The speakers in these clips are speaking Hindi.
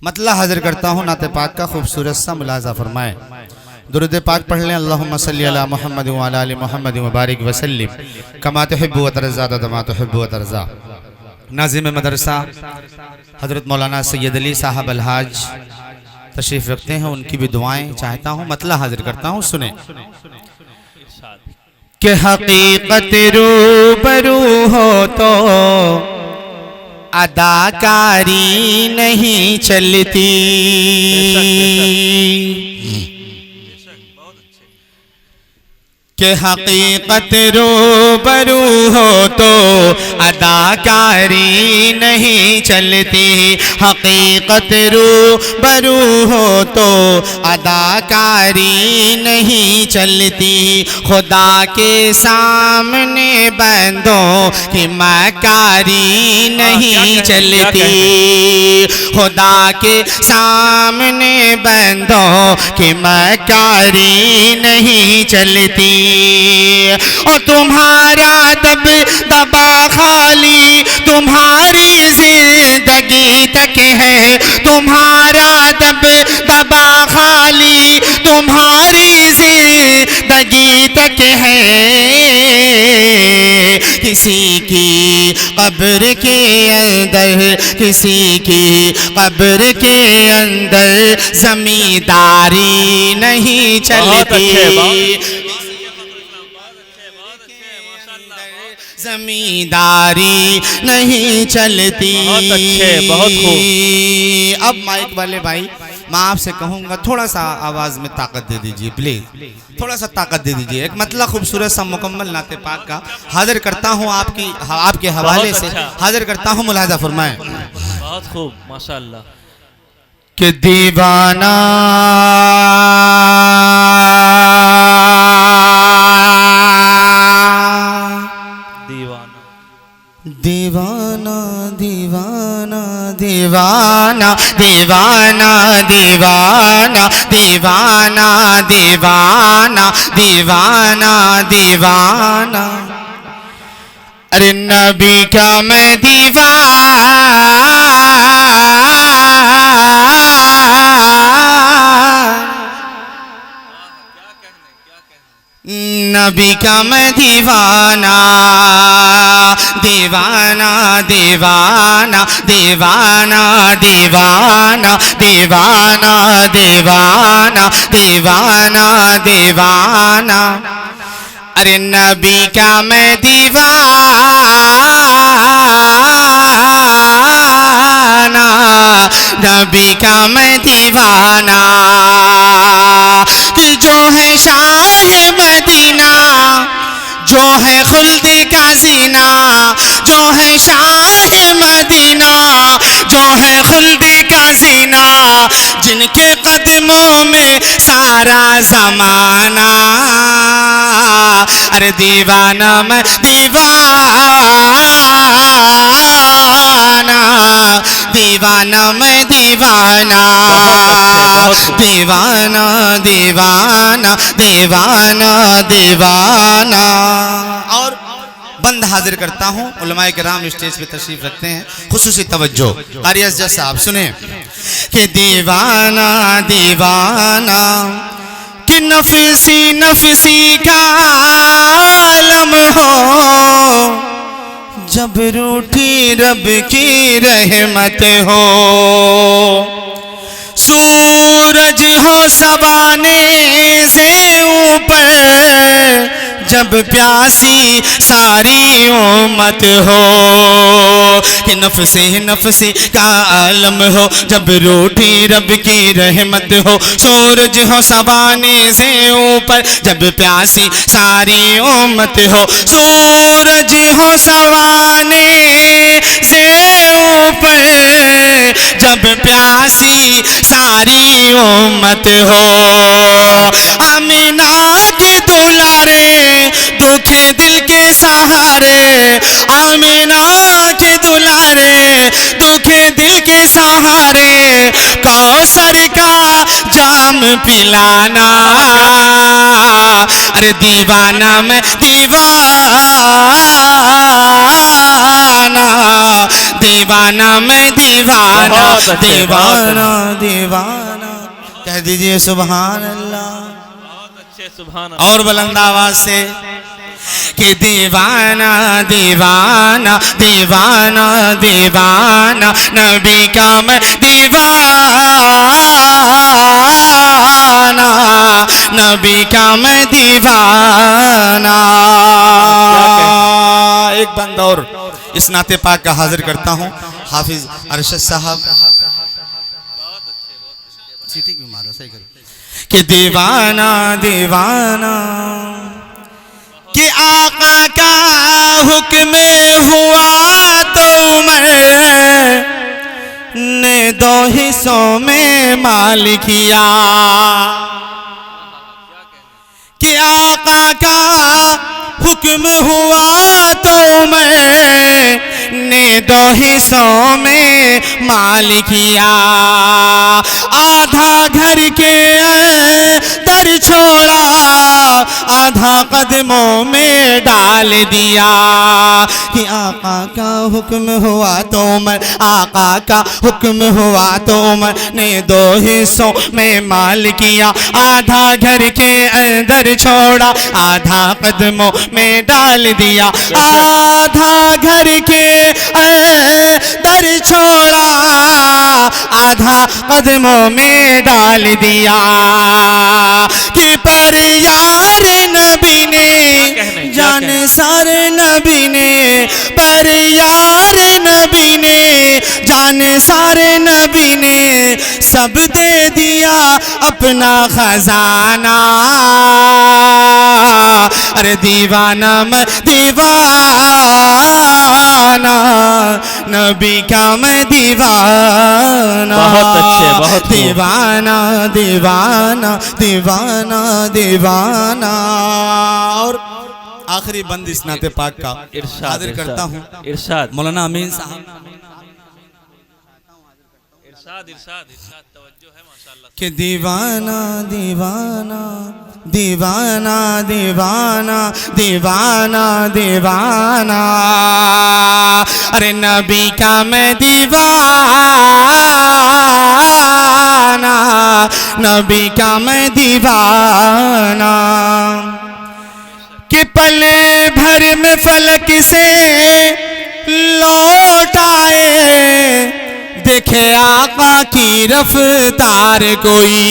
मतला हाजिर करता हूँ नाते पाक का खूबसूरत सा मुलाजा फरमाए। दुरूद पाक पढ़ लें। अल्लाहुम्मा सल्ली अला मुहम्मद व अला आलि मुहम्मद व बारिक व सल्लिम कमा तुहिब्बु व तर्ज़ा कमा तुहिब्बु व तर्ज़ा। नाज़िम मदरसा हज़रत मौलाना सैयद अली साहब अलहाज तशरीफ़ रखते हैं, उनकी भी दुआएं चाहता हूँ। मतला हाजिर करता हूँ, सुने कि हकीकत रूबरू हो तो अदाकारी नहीं चलती, कि हकीकत रूबरू हो तो अदाकारी नहीं चलती, हकीकत रूबरू हो तो अदाकारी नहीं चलती, खुदा के सामने बंदों की मकारी नहीं चलती, खुदा के सामने बंदों की मकारी नहीं चलती। और तुम्हारा दब दबा खाली तुम्हारी जिंदगी तक है, तुम्हारा दब दबा खाली तुम्हारी जिंदगी तक है, किसी की कब्र के अंदर, किसी की कब्र के अंदर जमींदारी नहीं चलती, जमींदारी नहीं चलती। बहुत खूब। अब माइक वाले भाई, मैं आपसे कहूँगा थोड़ा सा आवाज़ में ताकत दे दीजिए प्लीज़, थोड़ा सा ताकत दे दीजिए। एक मतलब खूबसूरत सा मुकम्मल नाते पाक का हाजिर करता हूँ आपके हवाले से हाजिर करता हूँ, मुलाहिज़ा फरमाएं। बहुत खूब, माशाअल्लाह। कि दीवाना दीवाना दीवाना दीवाना दीवाना दीवाना दीवाना दीवाना दीवाना दीवाना, अरे नबी का मैं नबी का मैं दीवाना, दीवाना दीवाना दीवाना दीवाना दीवाना दीवाना दीवाना दीवाना, अरे नबी का मैं दीवाना, नबी का मैं दीवाना, कि जो है शाह मदीना, जो है खुल्द का जीना, जो है शाह मदीना, जो है खुल्द का जीना, जिनके कदमों में सारा जमाना, अरे दीवाना मैं दीवाना, दीवाना मैं दीवाना, दीवाना दीवाना दीवाना दीवाना। और बंद हाजिर करता हूँ, उलमाए किराम स्टेज पे तशरीफ रखते हैं, खुसूसी तवज्जो कारी अज़्ज़त साहब सुने कि दीवाना दीवाना कि नफसी नफसी का आलम हो, जब रूठी रब की रहमत हो, सूरज हो सवाने से ऊपर, जब प्यासी सारी उम्मत हो, कि नफसी का आलम हो, जब रूठी रब की रहमत हो, सूरज हो सवाने से ऊपर, जब प्यासी सारी उम्मत हो, सूरज हो सवाने से ऊपर, जब प्यासी सारी उम्मत हो, आमीना के दुलारे दुखे दिल के सहारे, आमीना के दुलारे दुखे दिल के सहारे, कौसर का जाम पिलाना, अरे दीवाना मैं दीवाना, दीवाना मैं दीवाना बहुत अच्छे, दीवाना दीवाना कह दीजिए सुभान अल्लाह। बहुत अच्छे, सुभान अल्लाह। और बुलंद आवाज से कि दीवाना दीवाना दीवाना दीवाना नबी का मैं दीवाना नबी का मैं दीवाना। एक बंद और इस नाते पाक का हाजिर करता हूँ हाफिज अरशद साहब। सीटी क्यों मारा, सही करो। कि दीवाना दीवाना कि आका का हुक्म हुआ तो मैंने दो हिस्सों में माल किया। कि आका का हुक्म हुआ तो मैंने दो हिस्सों में माल किया। आधा घर के दर छोड़ा आधा कदमों में डाल दिया। कि आका का हुक्म हुआ तो मैं आका का हुक्म हुआ तो मैंने दो हिस्सों में माल किया। आधा घर के अंदर छोड़ा आधा कदमों में डाल दिया। आधा घर के अंदर छोड़ा आधा कदमों में डाल दिया। कि पर यार नबी ने जान सारे नबी ने पर यार नबी ने जान सारे नबी ने सब दे दिया अपना खजाना। अरे दीवाना मैं दीवाना नबी का मैं दीवाना। बहुत अच्छे, बहुत खूब। दीवाना दीवाना दीवाना दीवाना। और आखिरी बंद इस नाते पाक का इरशाद, हाजिर करता हूँ इरशाद, मौलाना अमीन साहब। इरशाद, इरशाद, इरशाद, तवज्जो है माशाअल्लाह। कि दीवाना दीवाना दीवाना दीवाना दीवाना दीवाना अरे नबी का मैं दीवाना नबी का मैं दीवाना। कि पल भर में फलक से लौट आए देखे आका की रफ्तार कोई।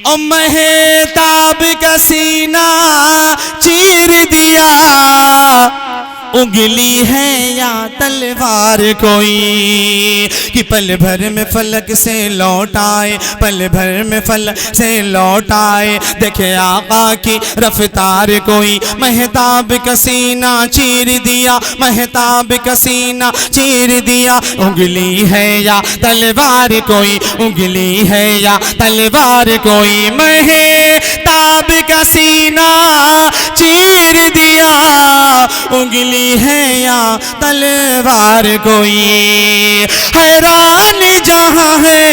और महताब का सीना चीर दिया उंगली है या तलवार कोई। कि पल भर में फलक से लौट आए पल भर में फलक से लौट आए देखे आका की रफ्तार कोई। महताब का सीना चीर दिया महताब का सीना चीर दिया उंगली है या तलवार कोई उंगली है या तलवार कोई। महताब का सीना चीर दिया उंगली है या तलवार कोई। हैरान जहां है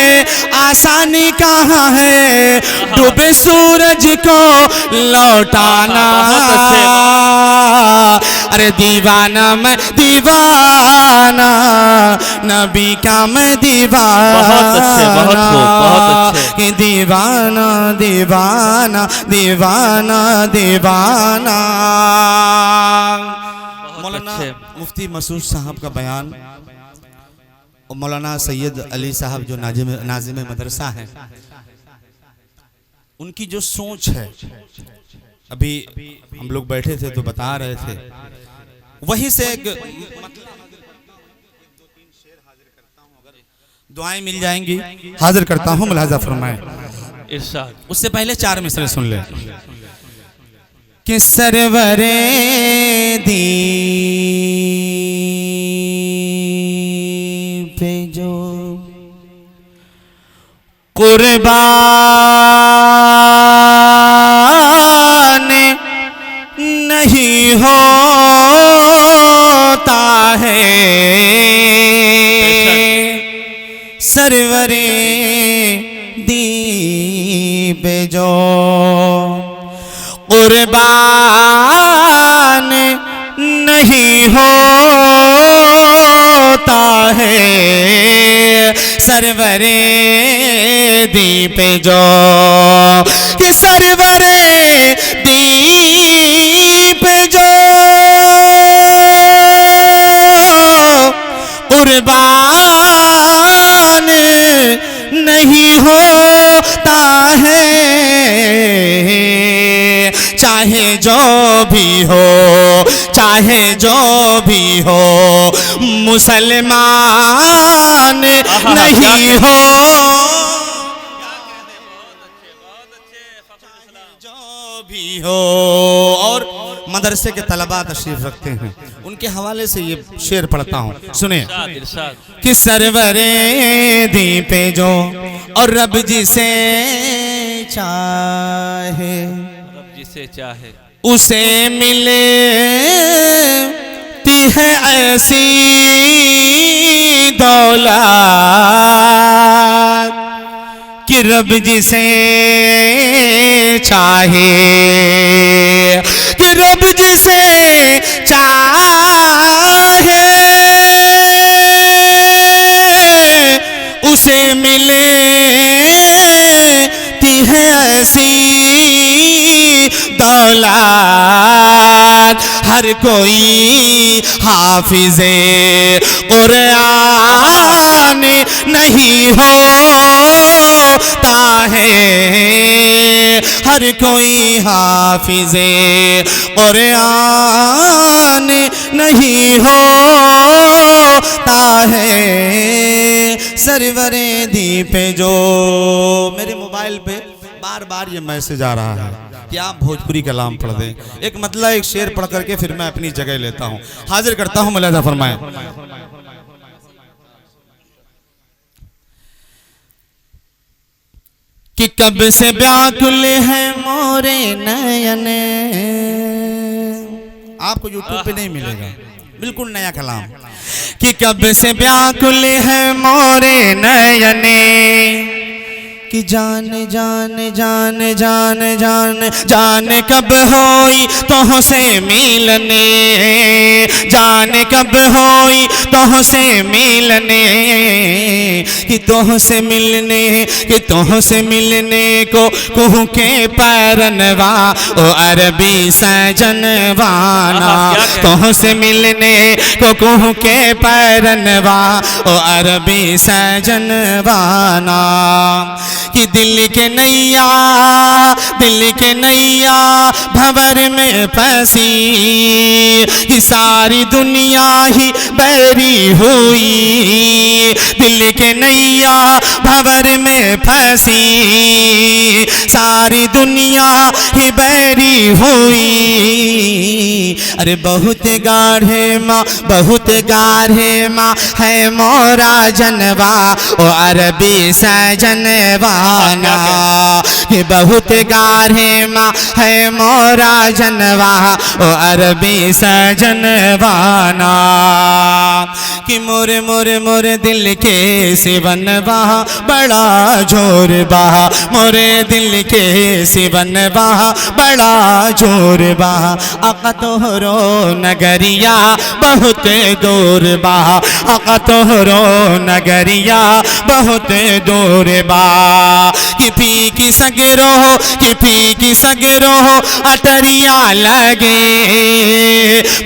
आसानी कहाँ है डूबे सूरज को लौटाना। अरे दीवाना मैं दीवाना नबी का मैं दीवाना। बहुत अच्छे, बहुत खूब, बहुत अच्छे। कि दीवाना दीवाना दीवाना दीवाना। मौलाना मुफ्ती मसूद साहब का बयान और मौलाना सैयद अली साहब जो नाजिम मदरसा हैं उनकी जो सोच है अभी हम लोग बैठे थे तो बता रहे थे वहीं से एक दुआएं मिल जाएंगी हाजिर करता हूँ मुलाजा फरमाएं। इरशाद। उससे पहले 4 मिसरे सुन ले। कि सरवरे दी पे जो कुर्बान नहीं होता है सरवरे दी पे जो कुर्बान नहीं होता होता है सरवरे दीप जो कि सरवरे दीप जो कुर्बान नहीं होता है चाहे जो भी हो चाहे जो भी हो मुसलमान नहीं हो जो भी हो। और मदरसे के तलबा तशरीफ रखते हैं उनके हवाले से ये शेर पढ़ता हूँ सुने कि सरवरे दीपे जो और रब जिसे चाहे जिसे चाहे उसे मिलती है ऐसी दौलत कि रब जिसे चाहे कि रब जिसे चाहे उसे मिलती है ऐसी दौलत हर कोई हाफिज़े कुरान नहीं होता है हर कोई हाफिज़े कुरान नहीं होता है सरवरे दीपे जो। मेरे मोबाइल पे बार बार ये मैसेज आ रहा है कि आप भोजपुरी कलाम पढ़ दें। एक मतलब एक शेर पढ़ करके फिर मैं अपनी जगह लेता हूँ हाजिर करता हूँ मुलाहिजा फरमाएं। कि कब से व्याकुल है मोरे नयन आपको यूट्यूब पे नहीं मिलेगा बिल्कुल नया कलाम कि कब से व्याकुल है मोरे नयने कि जान जान जान जान जान जान कब होई तुहसे मिलने जान कब होई तुहसे मिलने कि तुहसे मिलने को कुहू के पैरनवा ओ अरबी सजनवाना तुहसे मिलने को कुहू के पैरनवा ओ अरबी सजनवाना कि दिल के नैया भंवर में फंसी कि सारी दुनिया ही बैरी हुई दिल के नैया भंवर में फंसी सारी दुनिया ही बैरी हुई अरे बहुत गाढ़े माँ है मोरा जनवा ओ अरबी सजनवाना कि बहुत गाढ़े माँ है मोरा जनवा ओ अरबी सजनवाना कि मोरे मोरे मोरे दिल के सिवनवा बड़ा जोर बहा मोरे दिल के सिवनवा बड़ा जोर बहा आका तोहरो नगरिया बहुत दूर बहा आका तोहरो नगरिया बहुत दूर बा कि पी की सगरो अटरिया लगे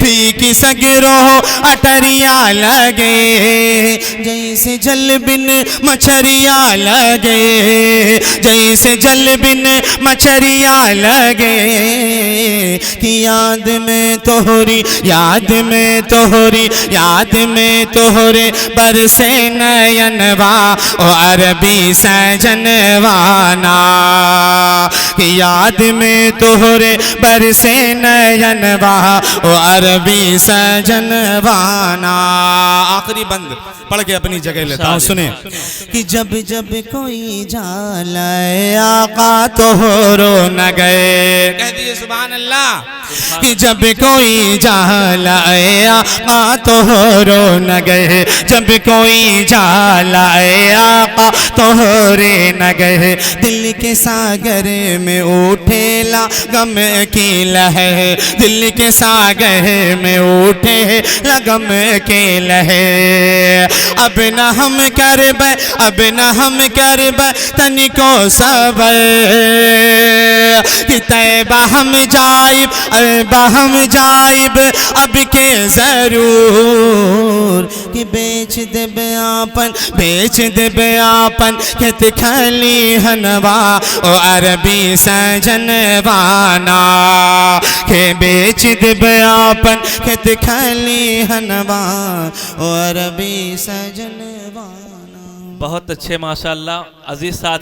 पी की सगरो अटरिया लगे जैसे जल बिन मछरिया लगे जैसे जल बिन मछरिया लगे कि याद में तोहरे बरसे नयनवा ओ अरबी सजनवाना कि याद में तोहरे बरसे नयनवा ओ अरबी सजनवाना। आखिरी बंद पढ़ के अपनी जगह लेता हूँ सुने कि जब जब कोई जाला आका तोहरो न गए कह दिए सुभान अल्लाह। कि जब कोई जाला आका तो रो न गए, जब कोई जाला आका तो रे न गए। दिल के सागर में उठेला गम की लहर, दिल के सागर में उठे लगम के लहर। अब न हम करब, अब न हम करब तनिको सबर, कि तैबा हम जाइब, अरबा हम जाइब अब के जरूर। कि बेच देब आपन, बेच देब आपन खेत खली हनवा ओ अरबी सजनवाना। के बेच देब आपन खेत खली हनवा ओ अरबी सजनवाना। बहुत अच्छे माशाल्लाह अजीज साथ